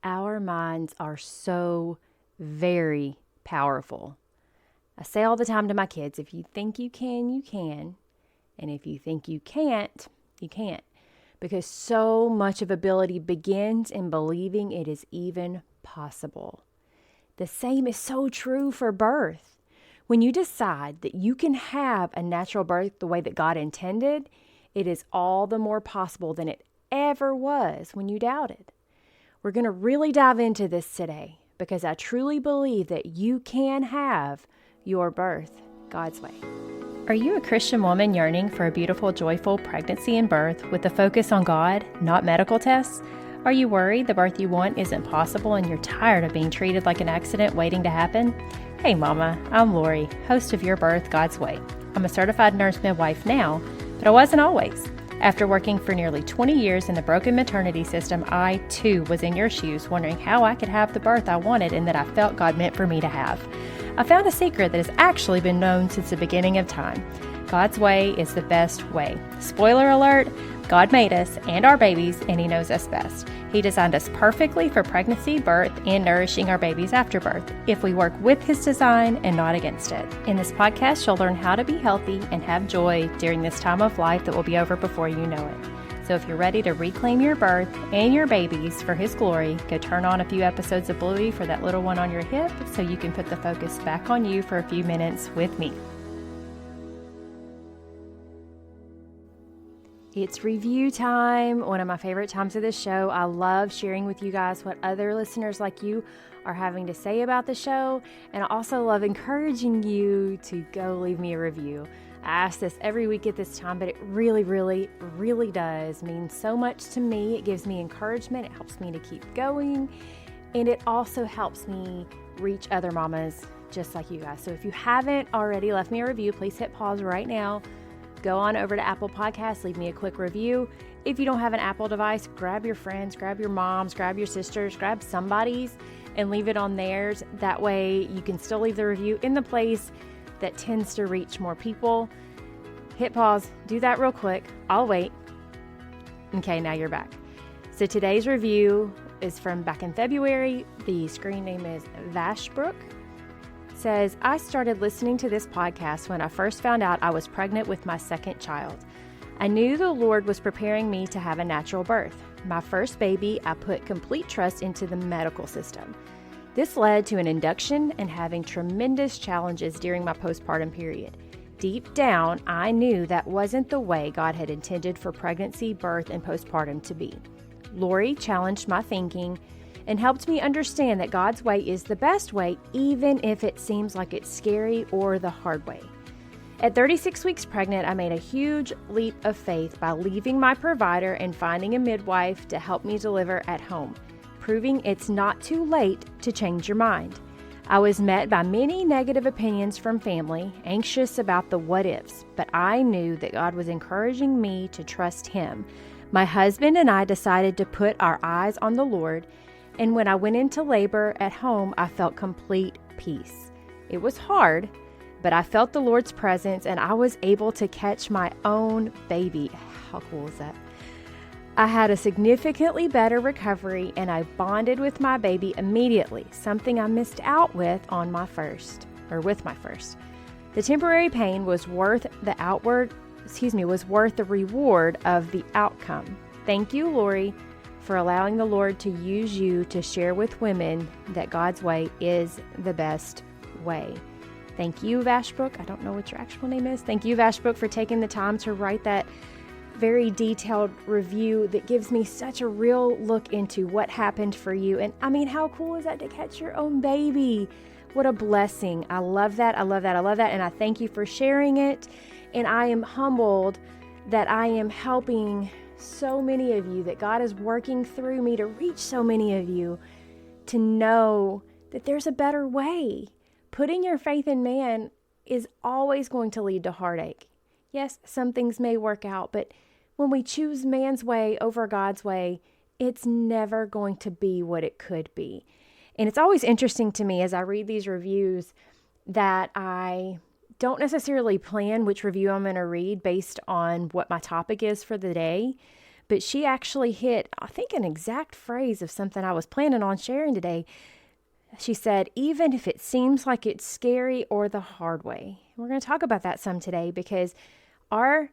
our minds are so very powerful. I say all the time to my kids, if you think you can, you can. And if you think you can't, you can't. Because so much of ability begins in believing it is even possible. The same is so true for birth. When you decide that you can have a natural birth the way that God intended, it is all the more possible than it ever was when you doubted. We're going to really dive into this today because I truly believe that you can have your birth God's way. Are you a Christian woman yearning for a beautiful, joyful pregnancy and birth with a focus on God, not medical tests? Are you worried the birth you want isn't possible and you're tired of being treated like an accident waiting to happen? Hey Mama, I'm Lori, host of Your Birth God's Way. I'm a certified nurse-midwife now, but I wasn't always. After working for nearly 20 years in the broken maternity system, I too was in your shoes wondering how I could have the birth I wanted and that I felt God meant for me to have. I found a secret that has actually been known since the beginning of time. God's way is the best way. Spoiler alert, God made us and our babies, and He knows us best. He designed us perfectly for pregnancy, birth, and nourishing our babies after birth, if we work with His design and not against it. In this podcast, you'll learn how to be healthy and have joy during this time of life that will be over before you know it. So if you're ready to reclaim your birth and your babies for His glory, go turn on a few episodes of Bluey for that little one on your hip so you can put the focus back on you for a few minutes with me. It's review time, one of my favorite times of the show. I love sharing with you guys what other listeners like you are having to say about the show, and I also love encouraging you to go leave me a review. I ask this every week at this time, but it really, really, really does mean so much to me. It gives me encouragement. It helps me to keep going, and it also helps me reach other mamas just like you guys. So if you haven't already left me a review, please hit pause right now. Go on over to Apple Podcasts, leave me a quick review. If you don't have an Apple device, grab your friends, grab your moms, grab your sisters, grab somebody's and leave it on theirs. That way you can still leave the review in the place that tends to reach more people. Hit pause, do that real quick. I'll wait. Okay, now you're back. So today's review is from back in February. The screen name is Vashbrook. Says, I started listening to this podcast when I first found out I was pregnant with my second child. I knew the Lord was preparing me to have a natural birth. My first baby, I put complete trust into the medical system. This led to an induction and having tremendous challenges during my postpartum period. Deep down, I knew that wasn't the way God had intended for pregnancy, birth, and postpartum to be. Lori challenged my thinking and helped me understand that God's way is the best way, even if it seems like it's scary or the hard way. At 36 weeks pregnant, I made a huge leap of faith by leaving my provider and finding a midwife to help me deliver at home, proving it's not too late to change your mind. I was met by many negative opinions from family, anxious about the what-ifs, but I knew that God was encouraging me to trust Him. My husband and I decided to put our eyes on the Lord, and when I went into labor at home, I felt complete peace. It was hard, but I felt the Lord's presence and I was able to catch my own baby. How cool is that? I had a significantly better recovery and I bonded with my baby immediately, something I missed out with my first. The temporary pain was worth the reward of the outcome. Thank you, Lori, for allowing the Lord to use you to share with women that God's way is the best way. Thank you, Vashbrook. I don't know what your actual name is. Thank you, Vashbrook, for taking the time to write that very detailed review that gives me such a real look into what happened for you. And I mean, how cool is that to catch your own baby? What a blessing. I love that. I love that. I love that. And I thank you for sharing it. And I am humbled that I am helping so many of you, that God is working through me to reach so many of you to know that there's a better way. Putting your faith in man is always going to lead to heartache. Yes, some things may work out, but when we choose man's way over God's way, it's never going to be what it could be. And it's always interesting to me as I read these reviews that I don't necessarily plan which review I'm going to read based on what my topic is for the day, But she actually hit, I think, an exact phrase of something I was planning on sharing today. She said, even if it seems like it's scary or the hard way. We're going to talk about that some today because our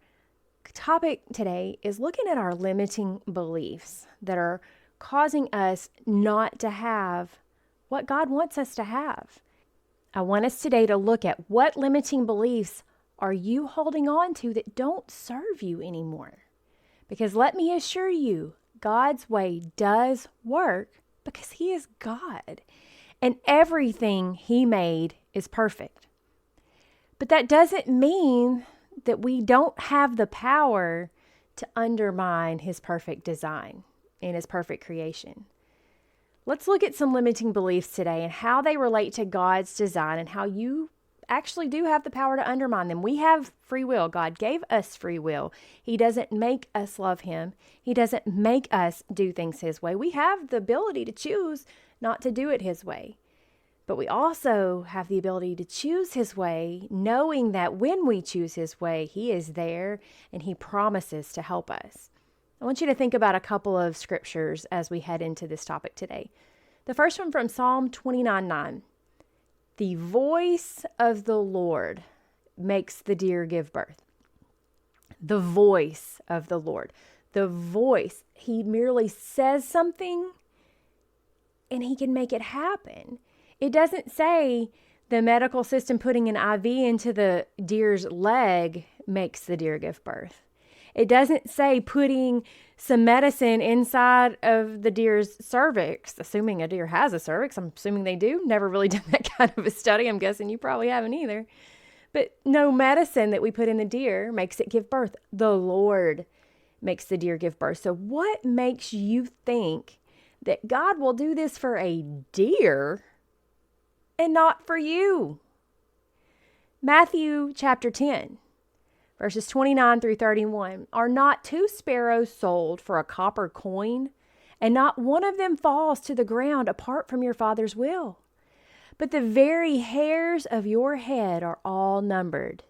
topic today is looking at our limiting beliefs that are causing us not to have what God wants us to have. I want us today to look at what limiting beliefs are you holding on to that don't serve you anymore. Because let me assure you, God's way does work because He is God. And everything He made is perfect. But that doesn't mean that we don't have the power to undermine His perfect design and His perfect creation. Let's look at some limiting beliefs today and how they relate to God's design and how you actually do have the power to undermine them. We have free will. God gave us free will. He doesn't make us love Him. He doesn't make us do things His way. We have the ability to choose not to do it His way. But we also have the ability to choose His way, knowing that when we choose His way, He is there and He promises to help us. I want you to think about a couple of scriptures as we head into this topic today. The first one from Psalm 29:9. The voice of the Lord makes the deer give birth. The voice of the Lord. The voice. He merely says something and He can make it happen. It doesn't say the medical system putting an IV into the deer's leg makes the deer give birth. It doesn't say putting some medicine inside of the deer's cervix, assuming a deer has a cervix. I'm assuming they do. Never really done that kind of a study. I'm guessing you probably haven't either. But no medicine that we put in the deer makes it give birth. The Lord makes the deer give birth. So what makes you think that God will do this for a deer and not for you? Matthew chapter 10. Verses 29 through 31, are not 2 sparrows sold for a copper coin, and not one of them falls to the ground apart from your Father's will? But the very hairs of your head are all numbered.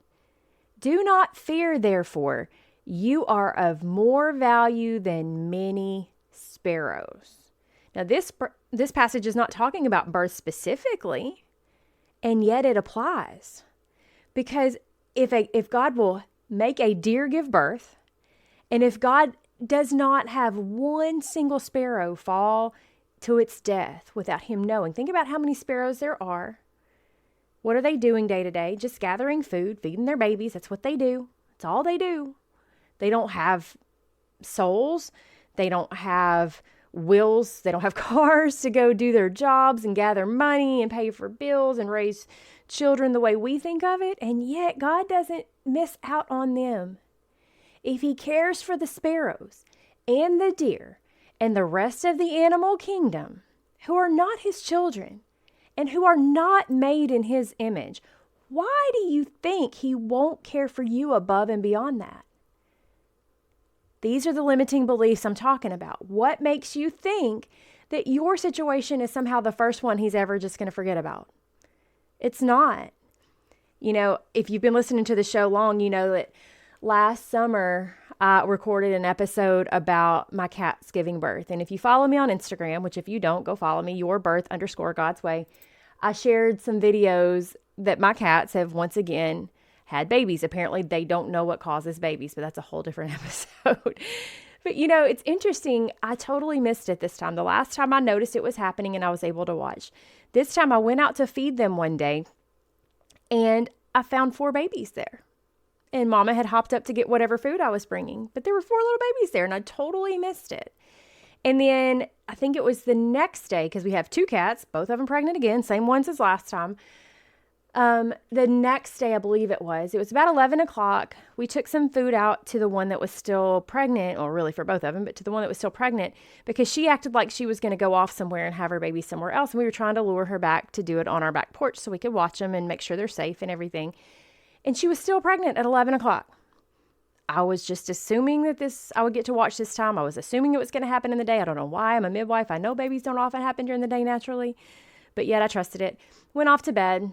Do not fear, therefore, you are of more value than many sparrows. Now, this passage is not talking about birth specifically, and yet it applies. Because if God will make a deer give birth, and if God does not have one single sparrow fall to its death without Him knowing, think about how many sparrows there are. What are they doing day to day? Just gathering food, feeding their babies. That's what they do. That's all they do. They don't have souls. They don't have wills. They don't have cars to go do their jobs and gather money and pay for bills and raise children the way we think of it. And yet God doesn't miss out on them. If He cares for the sparrows and the deer and the rest of the animal kingdom who are not His children and who are not made in His image, why do you think He won't care for you above and beyond that? These are the limiting beliefs I'm talking about. What makes you think that your situation is somehow the first one He's ever just going to forget about? It's not. You know, if you've been listening to the show long, you know that last summer I recorded an episode about my cats giving birth. And if you follow me on Instagram, which if you don't, go follow me, yourbirth_God's way, I shared some videos that my cats have once again had babies. Apparently they don't know what causes babies, but that's a whole different episode. But you know, it's interesting. I totally missed it this time. The last time I noticed it was happening and I was able to watch. This time I went out to feed them one day and I found 4 babies there. And Mama had hopped up to get whatever food I was bringing, but there were 4 little babies there and I totally missed it. And then I think it was the next day, because we have 2 cats, both of them pregnant again, same ones as last time. The next day, I believe it was about 11 o'clock. We took some food out to the one that was still pregnant, or really for both of them, but to the one that was still pregnant, because she acted like she was going to go off somewhere and have her baby somewhere else. And we were trying to lure her back to do it on our back porch so we could watch them and make sure they're safe and everything. And she was still pregnant at 11 o'clock. I was just assuming that I would get to watch this time. I was assuming it was going to happen in the day. I don't know why. I'm a midwife. I know babies don't often happen during the day naturally, but yet I trusted it. Went off to bed.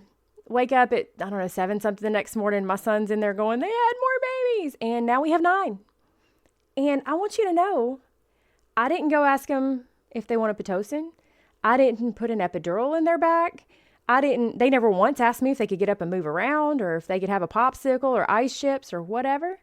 Wake up at, 7 something the next morning. My son's in there going, they had more babies. And now we have 9. And I want you to know, I didn't go ask them if they want a Pitocin. I didn't put an epidural in their back. They never once asked me if they could get up and move around or if they could have a popsicle or ice chips or whatever.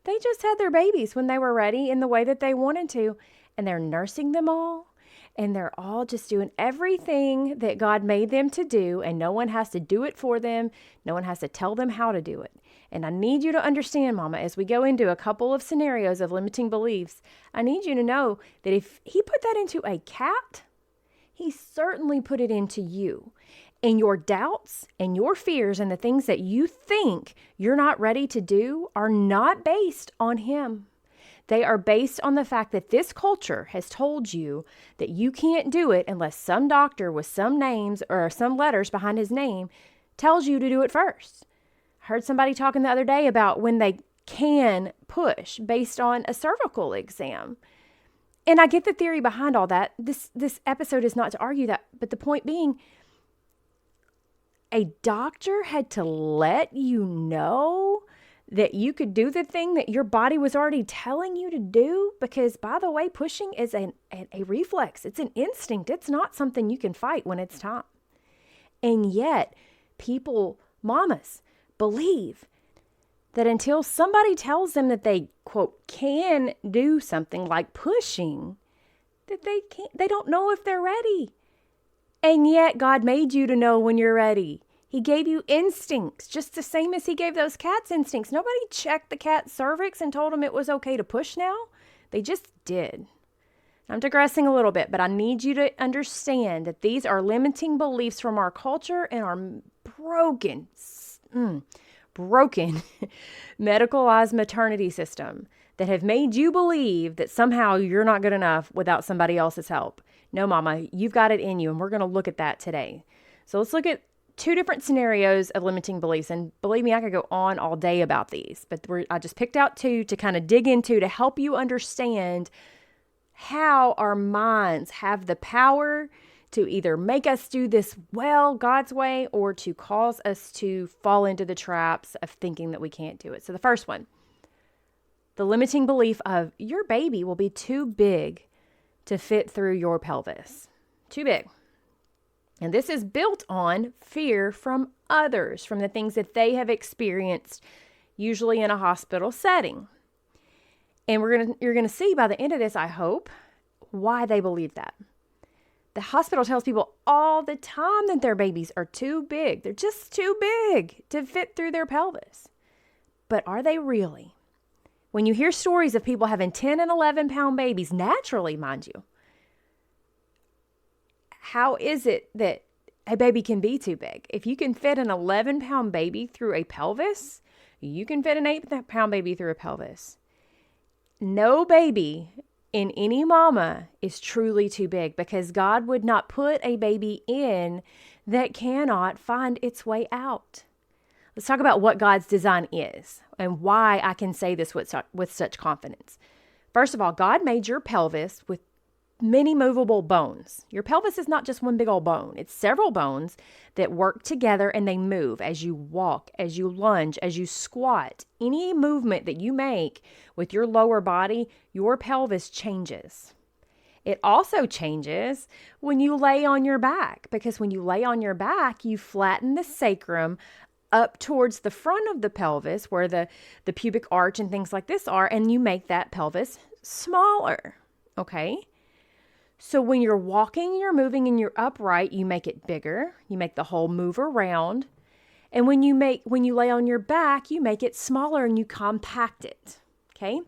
They just had their babies when they were ready in the way that they wanted to. And they're nursing them all. And they're all just doing everything that God made them to do. And no one has to do it for them. No one has to tell them how to do it. And I need you to understand, Mama, as we go into a couple of scenarios of limiting beliefs, I need you to know that if He put that into a cat, He certainly put it into you. And your doubts and your fears and the things that you think you're not ready to do are not based on Him. They are based on the fact that this culture has told you that you can't do it unless some doctor with some names or some letters behind his name tells you to do it first. I heard somebody talking the other day about when they can push based on a cervical exam. And I get the theory behind all that. This episode is not to argue that, but the point being, a doctor had to let you know that you could do the thing that your body was already telling you to do, because, by the way, pushing is a reflex. It's an instinct. It's not something you can fight when it's time. And yet, people, mamas, believe that until somebody tells them that they, quote, can do something like pushing, that they don't know if they're ready. And yet, God made you to know when you're ready. He gave you instincts, just the same as He gave those cats instincts. Nobody checked the cat's cervix and told them it was okay to push now. They just did. I'm digressing a little bit, but I need you to understand that these are limiting beliefs from our culture and our broken medicalized maternity system that have made you believe that somehow you're not good enough without somebody else's help. No, Mama, you've got it in you, and we're going to look at that today. So let's look at two different scenarios of limiting beliefs. And believe me, I could go on all day about these, but I just picked out two to kind of dig into to help you understand how our minds have the power to either make us do this well, God's way, or to cause us to fall into the traps of thinking that we can't do it. So the first one, the limiting belief of your baby will be too big to fit through your pelvis. Too big. And this is built on fear from others, from the things that they have experienced, usually in a hospital setting. And you're going to see by the end of this, I hope, why they believe that. The hospital tells people all the time that their babies are too big. They're just too big to fit through their pelvis. But are they really? When you hear stories of people having 10 and 11 pound babies, naturally, mind you, how is it that a baby can be too big? If you can fit an 11 pound baby through a pelvis, you can fit an 8 pound baby through a pelvis. No baby in any mama is truly too big, because God would not put a baby in that cannot find its way out. Let's talk about what God's design is and why I can say this with such confidence. First of all, God made your pelvis with many movable bones. Your pelvis is not just one big old bone. It's several bones that work together and they move as you walk, as you lunge, as you squat. Any movement that you make with your lower body, your pelvis changes. It also changes when you lay on your back, because when you lay on your back, you flatten the sacrum up towards the front of the pelvis where the pubic arch and things like this are, and you make that pelvis smaller, okay? So when you're walking, you're moving, and you're upright, you make it bigger. You make the whole move around. And when you lay on your back, you make it smaller and you compact it. Okay?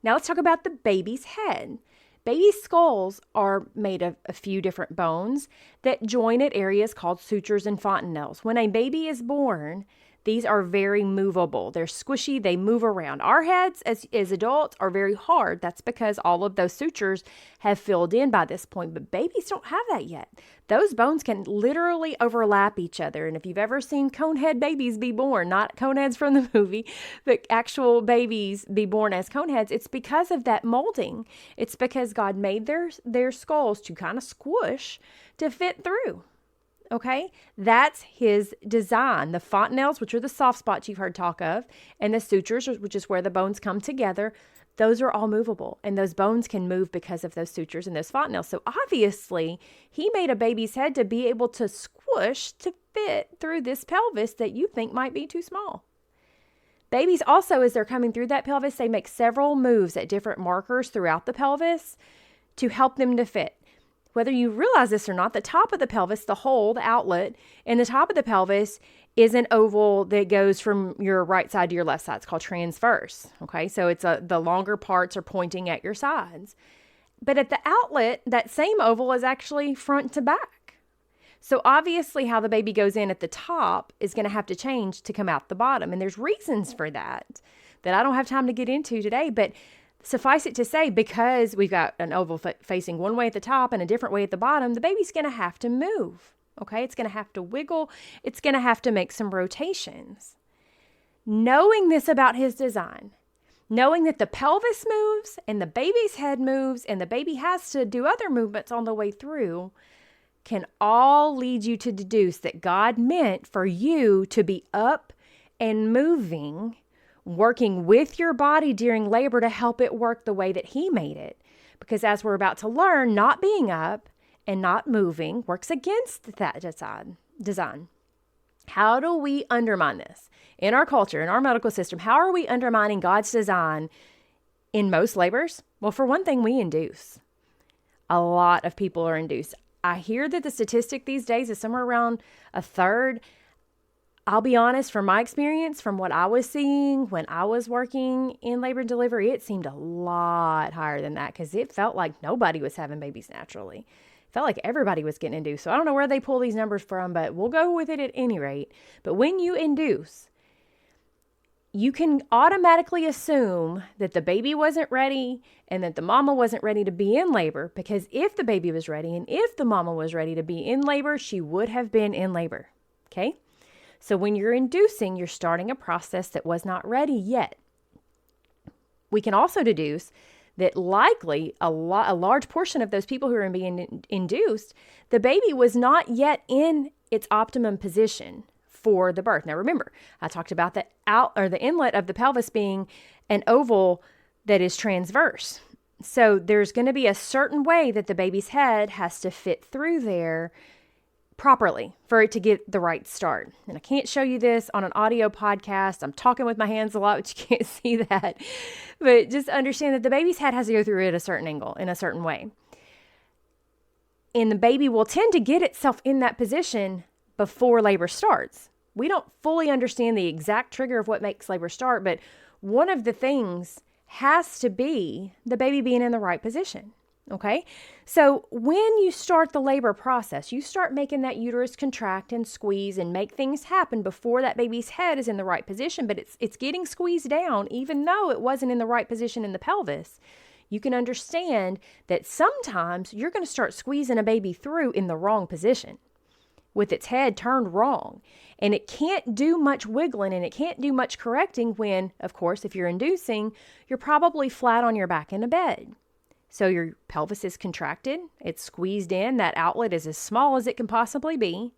Now let's talk about the baby's head. Baby skulls are made of a few different bones that join at areas called sutures and fontanelles. When a baby is born, these are very movable. They're squishy. They move around. Our heads as adults are very hard. That's because all of those sutures have filled in by this point, but babies don't have that yet. Those bones can literally overlap each other. And if you've ever seen conehead babies be born, not coneheads from the movie, but actual babies be born as coneheads, it's because of that molding. It's because God made their skulls to kind of squish to fit through. Okay, that's His design. The fontanelles, which are the soft spots you've heard talk of, and the sutures, which is where the bones come together, those are all movable, and those bones can move because of those sutures and those fontanelles. So obviously, he made a baby's head to be able to squish to fit through this pelvis that you think might be too small. Babies also, as they're coming through that pelvis, they make several moves at different markers throughout the pelvis to help them to fit. Whether you realize this or not, the top of the pelvis, the hole, the outlet, in the top of the pelvis is an oval that goes from your right side to your left side. It's called transverse. Okay, so it's the longer parts are pointing at your sides. But at the outlet, that same oval is actually front to back. So obviously how the baby goes in at the top is going to have to change to come out the bottom. And there's reasons for that I don't have time to get into today. But suffice it to say, because we've got an oval facing one way at the top and a different way at the bottom, the baby's going to have to move. Okay, it's going to have to wiggle. It's going to have to make some rotations. Knowing this about his design, knowing that the pelvis moves and the baby's head moves and the baby has to do other movements on the way through, can all lead you to deduce that God meant for you to be up and moving, working with your body during labor to help it work the way that he made it. Because as we're about to learn, not being up and not moving works against that design. How do we undermine this? In our culture, in our medical system, how are we undermining God's design in most labors? Well, for one thing, we induce. A lot of people are induced. I hear that the statistic these days is somewhere around a third. I'll be honest, from my experience, from what I was seeing when I was working in labor and delivery, it seemed a lot higher than that because it felt like nobody was having babies naturally. It felt like everybody was getting induced. So I don't know where they pull these numbers from, but we'll go with it at any rate. But when you induce, you can automatically assume that the baby wasn't ready and that the mama wasn't ready to be in labor, because if the baby was ready and if the mama was ready to be in labor, she would have been in labor. Okay? So when you're inducing, you're starting a process that was not ready yet. We can also deduce that likely a large portion of those people who are being induced, the baby was not yet in its optimum position for the birth. Now remember, I talked about the inlet of the pelvis being an oval that is transverse. So there's going to be a certain way that the baby's head has to fit through there properly for it to get the right start. And I can't show you this on an audio podcast. I'm talking with my hands a lot, but you can't see that. But just understand that the baby's head has to go through it at a certain angle, in a certain way. And the baby will tend to get itself in that position before labor starts. We don't fully understand the exact trigger of what makes labor start, but one of the things has to be the baby being in the right position. Okay, so when you start the labor process, you start making that uterus contract and squeeze and make things happen before that baby's head is in the right position, but it's getting squeezed down even though it wasn't in the right position in the pelvis. You can understand that sometimes you're going to start squeezing a baby through in the wrong position with its head turned wrong, and it can't do much wiggling and it can't do much correcting when, of course, if you're inducing, you're probably flat on your back in a bed. So your pelvis is contracted, it's squeezed in, that outlet is as small as it can possibly be.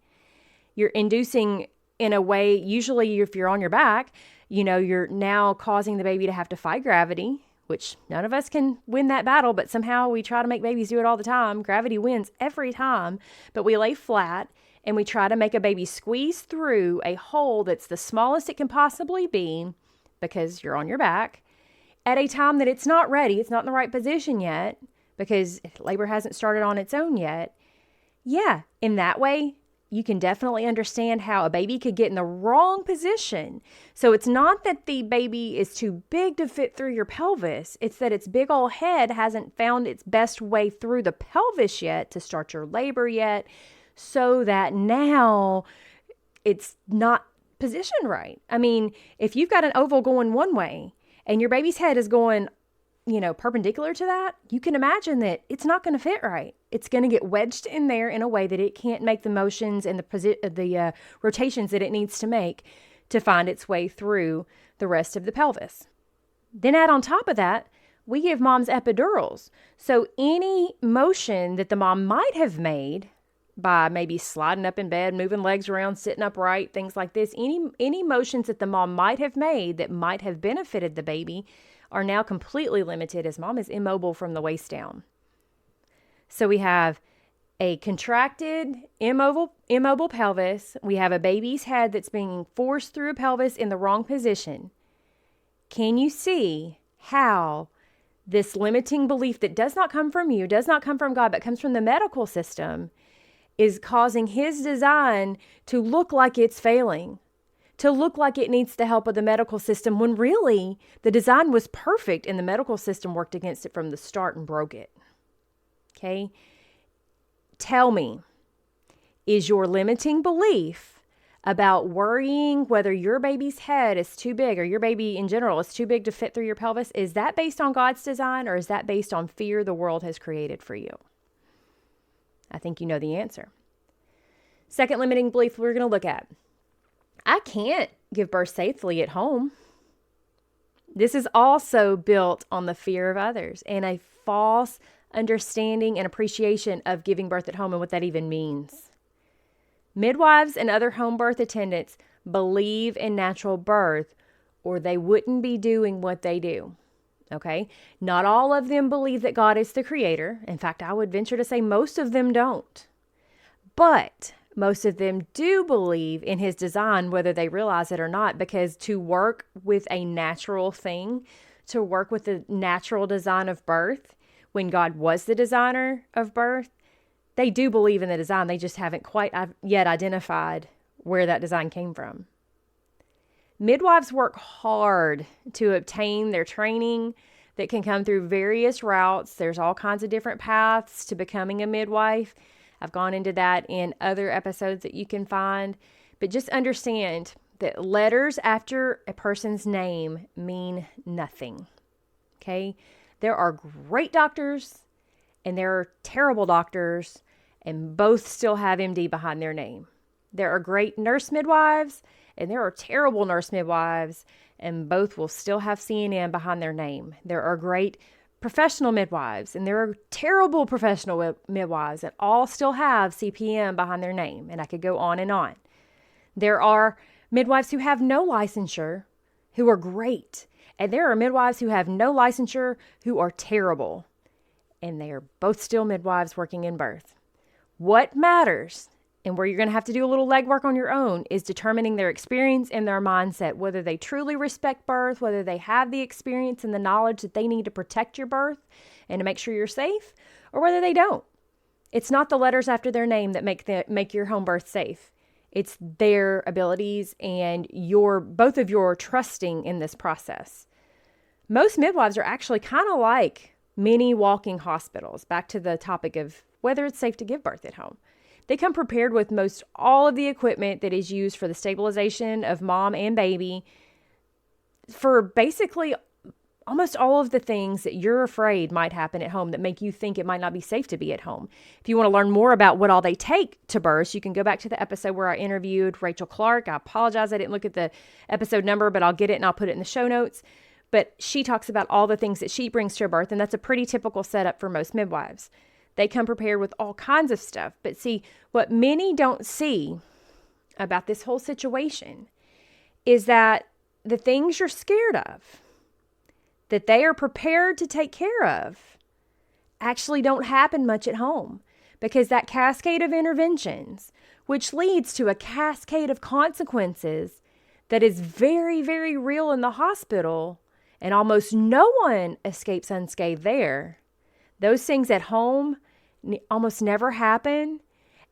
You're inducing in a way, usually if you're on your back, you're now causing the baby to have to fight gravity, which none of us can win that battle, but somehow we try to make babies do it all the time. Gravity wins every time, but we lay flat and we try to make a baby squeeze through a hole that's the smallest it can possibly be because you're on your back. At a time that it's not ready, it's not in the right position yet, because labor hasn't started on its own yet. Yeah, in that way, you can definitely understand how a baby could get in the wrong position. So it's not that the baby is too big to fit through your pelvis. It's that its big old head hasn't found its best way through the pelvis yet to start your labor yet, so that now it's not positioned right. I mean, if you've got an oval going one way, and your baby's head is going, perpendicular to that, you can imagine that it's not going to fit right. It's going to get wedged in there in a way that it can't make the motions and the rotations that it needs to make to find its way through the rest of the pelvis. Then add on top of that, we give moms epidurals. So any motion that the mom might have made by maybe sliding up in bed, moving legs around, sitting upright, things like this. Any motions that the mom might have made that might have benefited the baby are now completely limited as mom is immobile from the waist down. So we have a contracted, immobile pelvis. We have a baby's head that's being forced through a pelvis in the wrong position. Can you see how this limiting belief that does not come from you, does not come from God, but comes from the medical system, is causing his design to look like it's failing, to look like it needs the help of the medical system, when really the design was perfect and the medical system worked against it from the start and broke it? Okay? Tell me, is your limiting belief about worrying whether your baby's head is too big or your baby in general is too big to fit through your pelvis, is that based on God's design, or is that based on fear the world has created for you? I think you know the answer. Second limiting belief we're going to look at. I can't give birth safely at home. This is also built on the fear of others and a false understanding and appreciation of giving birth at home and what that even means. Midwives and other home birth attendants believe in natural birth, or they wouldn't be doing what they do. Okay? Not all of them believe that God is the creator. In fact, I would venture to say most of them don't. But most of them do believe in his design, whether they realize it or not, because to work with a natural thing, to work with the natural design of birth, when God was the designer of birth, they do believe in the design. They just haven't quite yet identified where that design came from. Midwives work hard to obtain their training that can come through various routes. There's all kinds of different paths to becoming a midwife. I've gone into that in other episodes that you can find. But just understand that letters after a person's name mean nothing. Okay? There are great doctors and there are terrible doctors, and both still have MD behind their name. There are great nurse midwives and there are terrible nurse midwives, and both will still have CNM behind their name. There are great professional midwives and there are terrible professional midwives, and all still have CPM behind their name. And I could go on and on. There are midwives who have no licensure who are great. And there are midwives who have no licensure who are terrible. And they are both still midwives working in birth. What matters, and where you're going to have to do a little legwork on your own, is determining their experience and their mindset, whether they truly respect birth, whether they have the experience and the knowledge that they need to protect your birth and to make sure you're safe, or whether they don't. It's not the letters after their name that make your home birth safe. It's their abilities and both of your trusting in this process. Most midwives are actually kind of like mini walking hospitals, back to the topic of whether it's safe to give birth at home. They come prepared with most all of the equipment that is used for the stabilization of mom and baby, for basically almost all of the things that you're afraid might happen at home that make you think it might not be safe to be at home. If you want to learn more about what all they take to birth, you can go back to the episode where I interviewed Rachel Clark. I apologize, I didn't look at the episode number, but I'll get it and I'll put it in the show notes. But she talks about all the things that she brings to a birth, and that's a pretty typical setup for most midwives. They come prepared with all kinds of stuff. But see, what many don't see about this whole situation is that the things you're scared of, that they are prepared to take care of, actually don't happen much at home, because that cascade of interventions, which leads to a cascade of consequences that is very, very real in the hospital, and almost no one escapes unscathed there. Those things at home almost never happen,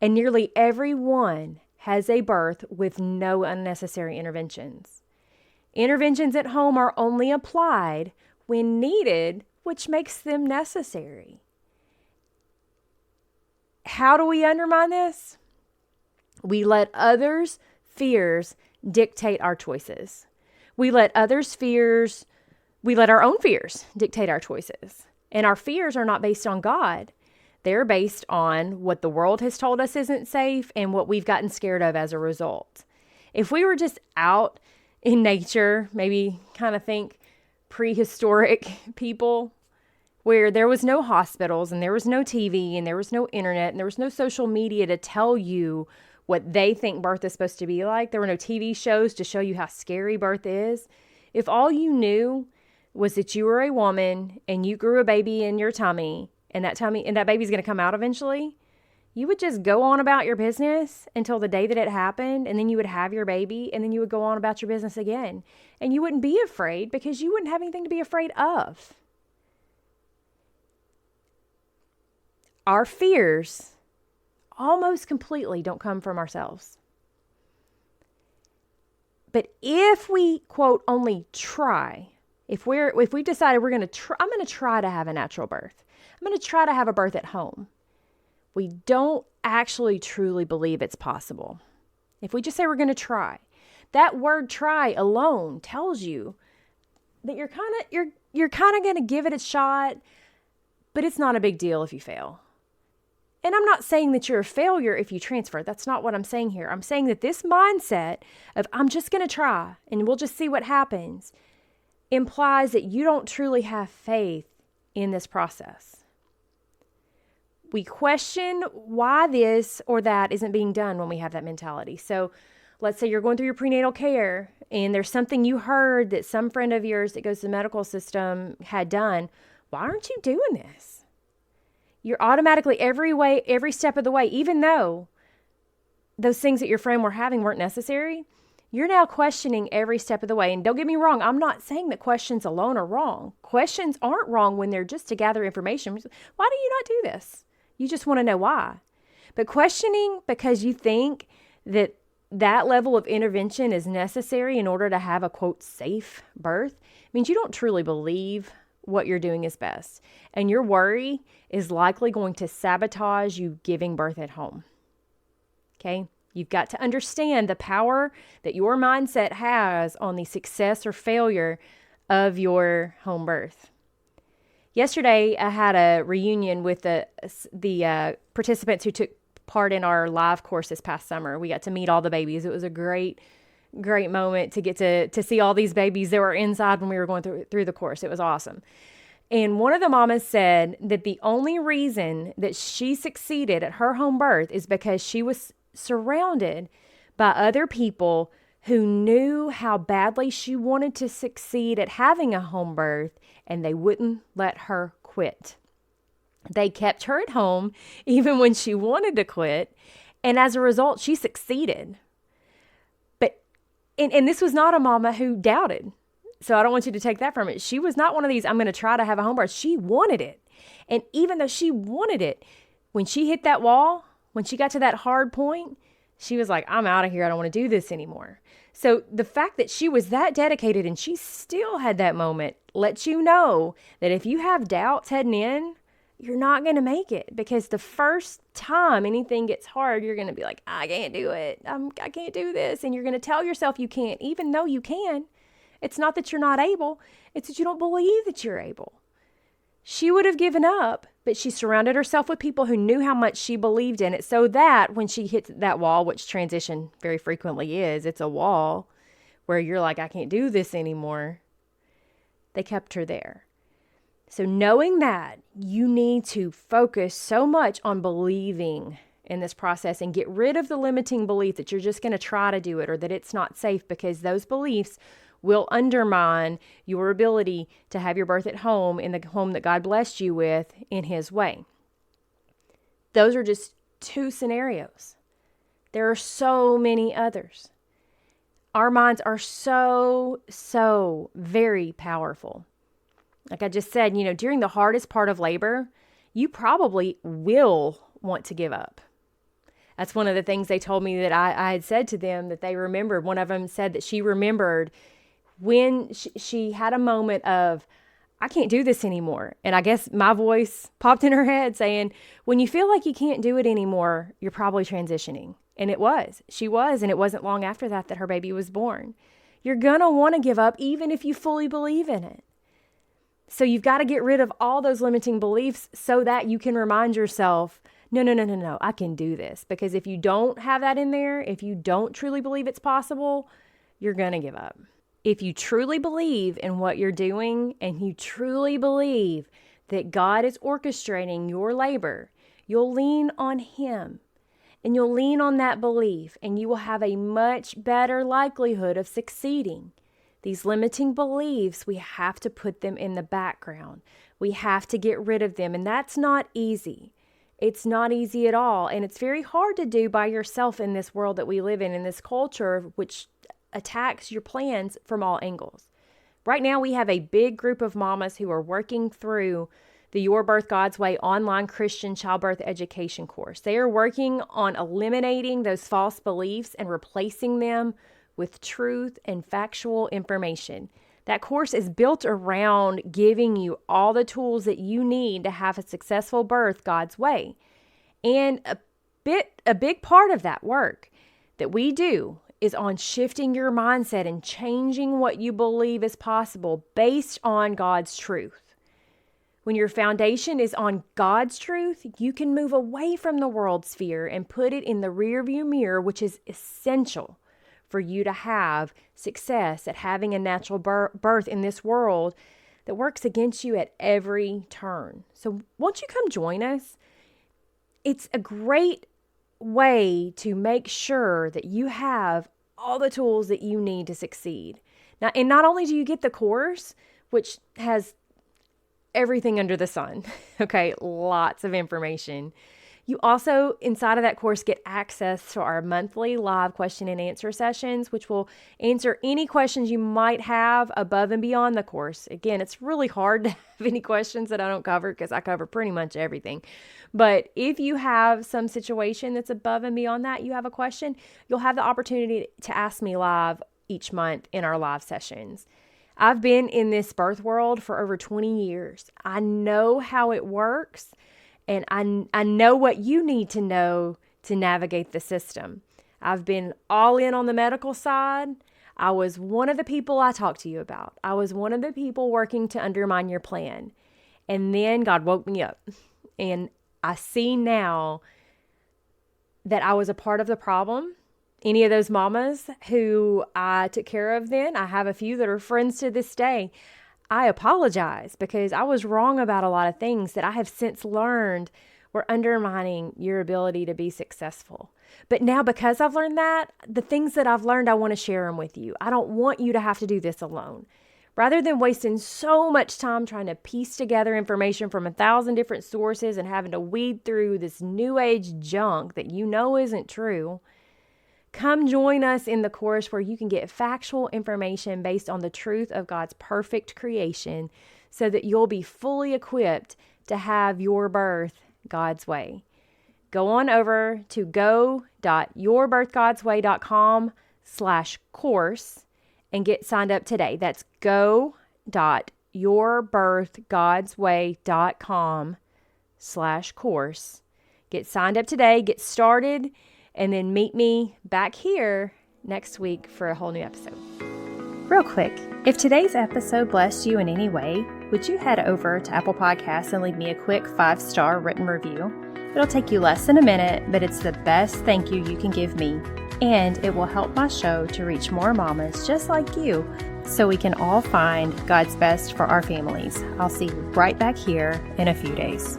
and nearly everyone has a birth with no unnecessary interventions. Interventions at home are only applied when needed, which makes them necessary. How do we undermine this? We let others' fears dictate our choices. We let our own fears dictate our choices. And our fears are not based on God. They're based on what the world has told us isn't safe and what we've gotten scared of as a result. If we were just out in nature, maybe kind of think prehistoric people, where there was no hospitals and there was no TV and there was no internet and there was no social media to tell you what they think birth is supposed to be like. There were no TV shows to show you how scary birth is. If all you knew was that you were a woman and you grew a baby in your tummy and that baby's going to come out eventually, you would just go on about your business until the day that it happened, and then you would have your baby, and then you would go on about your business again. And you wouldn't be afraid because you wouldn't have anything to be afraid of. Our fears almost completely don't come from ourselves. But if we, quote, only try, if we decided we're going to try, I'm going to try to have a natural birth. I'm going to try to have a birth at home. We don't actually truly believe it's possible. If we just say we're going to try, that word try alone tells you that you're kind of going to give it a shot, but it's not a big deal if you fail. And I'm not saying that you're a failure if you transfer. That's not what I'm saying here. I'm saying that this mindset of I'm just going to try and we'll just see what happens implies that you don't truly have faith in this process. We question why this or that isn't being done when we have that mentality. So let's say you're going through your prenatal care and there's something you heard that some friend of yours that goes to the medical system had done. Why aren't you doing this? You're automatically every step of the way, even though those things that your friend were having weren't necessary, you're now questioning every step of the way. And don't get me wrong, I'm not saying that questions alone are wrong. Questions aren't wrong when they're just to gather information. Why do you not do this? You just want to know why. But questioning because you think that level of intervention is necessary in order to have a, quote, safe birth means you don't truly believe what you're doing is best. And your worry is likely going to sabotage you giving birth at home. Okay? You've got to understand the power that your mindset has on the success or failure of your home birth. Yesterday, I had a reunion with the participants who took part in our live course this past summer. We got to meet all the babies. It was a great moment to get to see all these babies that were inside when we were going through the course. It was awesome. And one of the mamas said that the only reason that she succeeded at her home birth is because she was surrounded by other people who knew how badly she wanted to succeed at having a home birth, and they wouldn't let her quit. They kept her at home even when she wanted to quit, and as a result, she succeeded. But and this was not a mama who doubted. So I don't want you to take that from it. She was not one of these, I'm going to try to have a home birth. She wanted it. And even though she wanted it, when she hit that wall, when she got to that hard point, she was like, I'm out of here. I don't want to do this anymore. So the fact that she was that dedicated and she still had that moment lets you know that if you have doubts heading in, you're not going to make it, because the first time anything gets hard, you're going to be like, I can't do it. I can't do this. And you're going to tell yourself you can't, even though you can. It's not that you're not able. It's that you don't believe that you're able. She would have given up, but she surrounded herself with people who knew how much she believed in it, so that when she hit that wall, which transition very frequently is, it's a wall where you're like, I can't do this anymore, they kept her there. So knowing that, you need to focus so much on believing in this process and get rid of the limiting belief that you're just going to try to do it or that it's not safe, because those beliefs will undermine your ability to have your birth at home, in the home that God blessed you with, in His way. Those are just two scenarios. There are so many others. Our minds are so very powerful. Like I just said, during the hardest part of labor, you probably will want to give up. That's one of the things they told me that I had said to them that they remembered. One of them said that she remembered when she had a moment of, I can't do this anymore. And I guess my voice popped in her head saying, when you feel like you can't do it anymore, you're probably transitioning. And it was. She was. And it wasn't long after that her baby was born. You're going to want to give up even if you fully believe in it. So you've got to get rid of all those limiting beliefs so that you can remind yourself, no, I can do this. Because if you don't have that in there, if you don't truly believe it's possible, you're going to give up. If you truly believe in what you're doing and you truly believe that God is orchestrating your labor, you'll lean on Him and you'll lean on that belief, and you will have a much better likelihood of succeeding These limiting beliefs, we have to put them in the background. We have to get rid of them, and that's not easy. It's not easy at all, and it's very hard to do by yourself in this world that we live in this culture, which attacks your plans from all angles. Right now, we have a big group of mamas who are working through the Your Birth God's Way online Christian childbirth education course. They are working on eliminating those false beliefs and replacing them with truth and factual information. That course is built around giving you all the tools that you need to have a successful birth God's way. And a big part of that work that we do is on shifting your mindset and changing what you believe is possible based on God's truth. When your foundation is on God's truth, you can move away from the world's fear and put it in the rearview mirror, which is essential for you to have success at having a natural birth in this world that works against you at every turn. So won't you come join us? It's a great way to make sure that you have all the tools that you need to succeed. Now, and not only do you get the course, which has everything under the sun, okay, lots of information. You also, inside of that course, get access to our monthly live question and answer sessions, which will answer any questions you might have above and beyond the course. Again, it's really hard to have any questions that I don't cover because I cover pretty much everything. But if you have some situation that's above and beyond that, you have a question, you'll have the opportunity to ask me live each month in our live sessions. I've been in this birth world for over 20 years. I know how it works. And I know what you need to know to navigate the system. I've been all in on the medical side. I was one of the people I talked to you about. I was one of the people working to undermine your plan. And then God woke me up. And I see now that I was a part of the problem. Any of those mamas who I took care of then, I have a few that are friends to this day. I apologize because I was wrong about a lot of things that I have since learned were undermining your ability to be successful. But now because I've learned that, the things that I've learned, I want to share them with you. I don't want you to have to do this alone. Rather than wasting so much time trying to piece together information from 1,000 different sources and having to weed through this new age junk that you know isn't true, come join us in the course where you can get factual information based on the truth of God's perfect creation so that you'll be fully equipped to have your birth God's way. Go on over to go.yourbirthgodsway.com/course and get signed up today. That's go.yourbirthgodsway.com/course. Get signed up today, get started, and then meet me back here next week for a whole new episode. Real quick, if today's episode blessed you in any way, would you head over to Apple Podcasts and leave me a quick 5-star written review? It'll take you less than a minute, but it's the best thank you you can give me. And it will help my show to reach more mamas just like you so we can all find God's best for our families. I'll see you right back here in a few days.